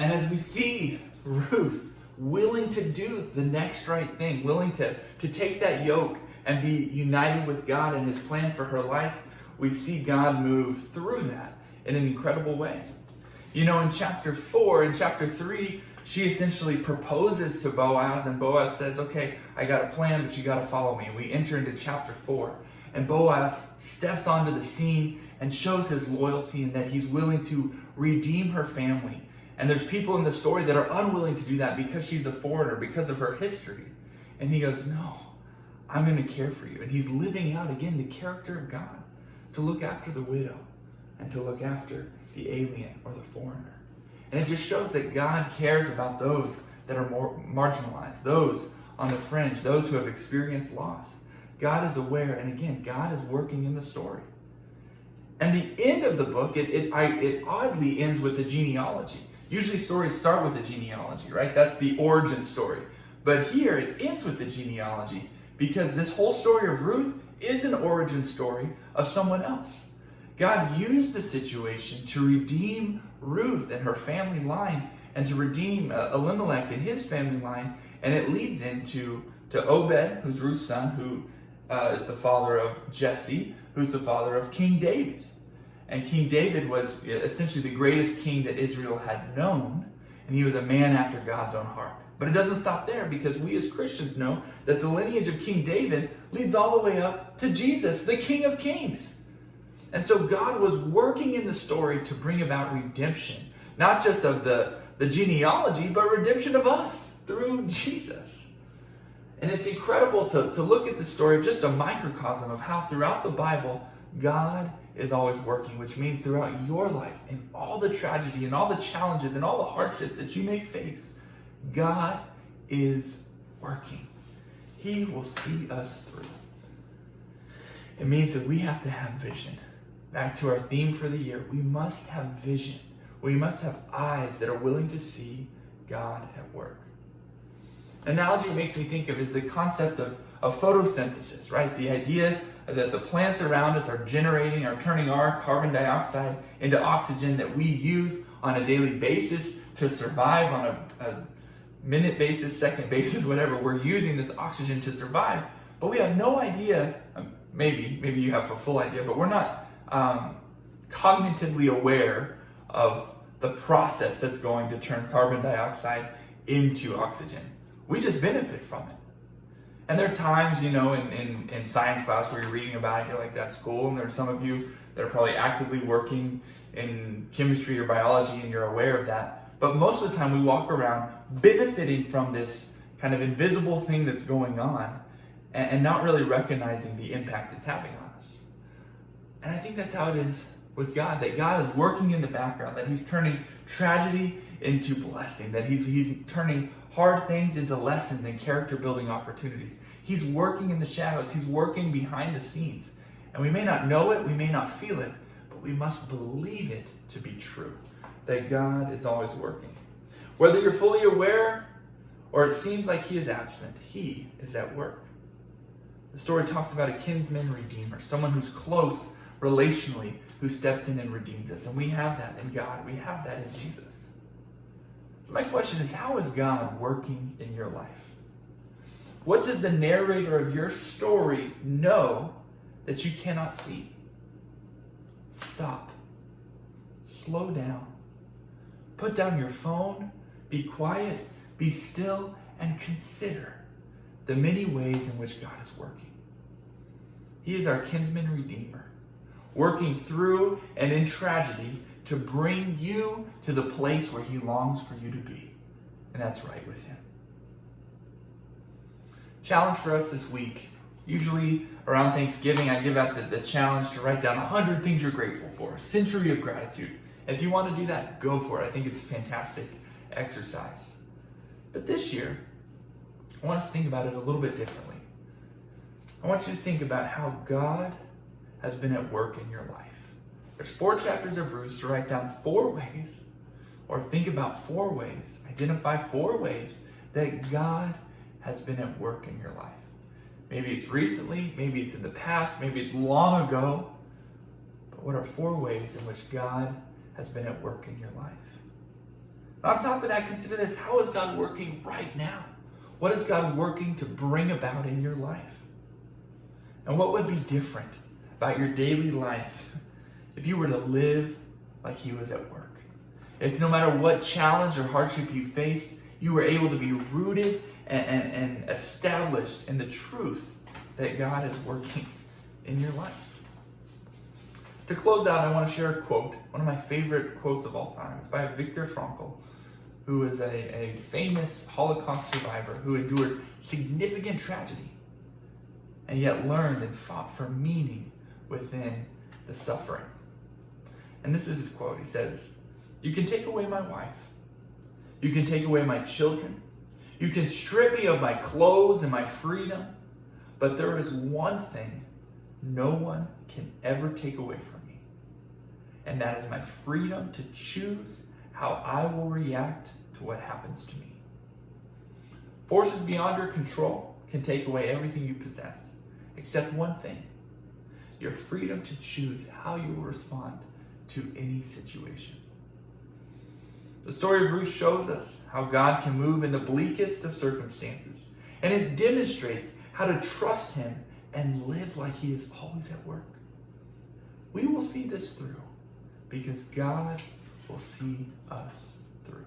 And as we see Ruth willing to do the next right thing, willing to take that yoke and be united with God and his plan for her life, we see God move through that in an incredible way. You know, in chapter 4, in chapter 3, she essentially proposes to Boaz, and Boaz says, okay, I got a plan, but you got to follow me. And we enter into chapter 4, and Boaz steps onto the scene and shows his loyalty and that he's willing to redeem her family. And there's people in the story that are unwilling to do that because she's a foreigner, because of her history. And he goes, no, I'm going to care for you. And he's living out, again, the character of God, to look after the widow and to look after the alien or the foreigner. And it just shows that God cares about those that are more marginalized, those on the fringe, those who have experienced loss. God is aware, and again, God is working in the story. And the end of the book, it oddly ends with a genealogy. Usually stories start with a genealogy, right? That's the origin story. But here it ends with the genealogy because this whole story of Ruth is an origin story of someone else. God used the situation to redeem Ruth and her family line and to redeem Elimelech and his family line. And it leads into Obed, who's Ruth's son, who is the father of Jesse, who's the father of King David. And King David was essentially the greatest king that Israel had known, and he was a man after God's own heart. But it doesn't stop there, because we as Christians know that the lineage of King David leads all the way up to Jesus, the King of Kings. And so God was working in the story to bring about redemption, not just of the genealogy, but redemption of us through Jesus. And it's incredible to look at the story of just a microcosm of how throughout the Bible, God is always working, which means throughout your life, in all the tragedy and all the challenges and all the hardships that you may face, God is working. He will see us through. It means that we have to have vision. Back to our theme for the year, we must have vision. We must have eyes that are willing to see God at work. An analogy it makes me think of is the concept of photosynthesis, right? The idea that the plants around us are generating, are turning our carbon dioxide into oxygen that we use on a daily basis to survive, on a minute basis, second basis, whatever. We're using this oxygen to survive, but we have no idea, maybe you have a full idea, but we're not cognitively aware of the process that's going to turn carbon dioxide into oxygen. We just benefit from it. And there are times, in science class where you're reading about it, you're like, that's cool. And there are some of you that are probably actively working in chemistry or biology and you're aware of that. But most of the time we walk around benefiting from this kind of invisible thing that's going on and not really recognizing the impact it's having on us. And I think that's how it is with God, that God is working in the background, that he's turning tragedy into blessing, that he's turning hard things into lessons and character building opportunities. He's working in the shadows. He's working behind the scenes. And we may not know it, we may not feel it, but we must believe it to be true, that God is always working. Whether you're fully aware or it seems like he is absent, he is at work. The story talks about a kinsman redeemer, someone who's close relationally, who steps in and redeems us. And we have that in God. We have that in Jesus. So my question is, how is God working in your life? What does the narrator of your story know that you cannot see? Stop. Slow down. Put down your phone. Be quiet. Be still. And consider the many ways in which God is working. He is our kinsman redeemer, working through and in tragedy to bring you to the place where he longs for you to be. And that's right with him. Challenge for us this week. Usually around Thanksgiving, I give out the challenge to write down 100 things you're grateful for, a century of gratitude. And if you want to do that, go for it. I think it's a fantastic exercise. But this year, I want us to think about it a little bit differently. I want you to think about how God has been at work in your life. There's 4 chapters of Ruth, so write down 4 ways, or think about 4 ways, identify 4 ways that God has been at work in your life. Maybe it's recently, maybe it's in the past, maybe it's long ago, but what are 4 ways in which God has been at work in your life? On top of that, consider this. How is God working right now? What is God working to bring about in your life? And what would be different about your daily life if you were to live like he was at work? If no matter what challenge or hardship you faced, you were able to be rooted and established in the truth that God is working in your life. To close out, I want to share a quote, one of my favorite quotes of all time. It's by Viktor Frankl, who is a famous Holocaust survivor who endured significant tragedy and yet learned and fought for meaning within the suffering. And this is his quote. He says, "You can take away my wife. You can take away my children. You can strip me of my clothes and my freedom. But there is one thing no one can ever take away from me. And that is my freedom to choose how I will react to what happens to me." Forces beyond your control can take away everything you possess, except one thing: your freedom to choose how you will respond to any situation. The story of Ruth shows us how God can move in the bleakest of circumstances, and it demonstrates how to trust him and live like he is always at work. We will see this through because God will see us through.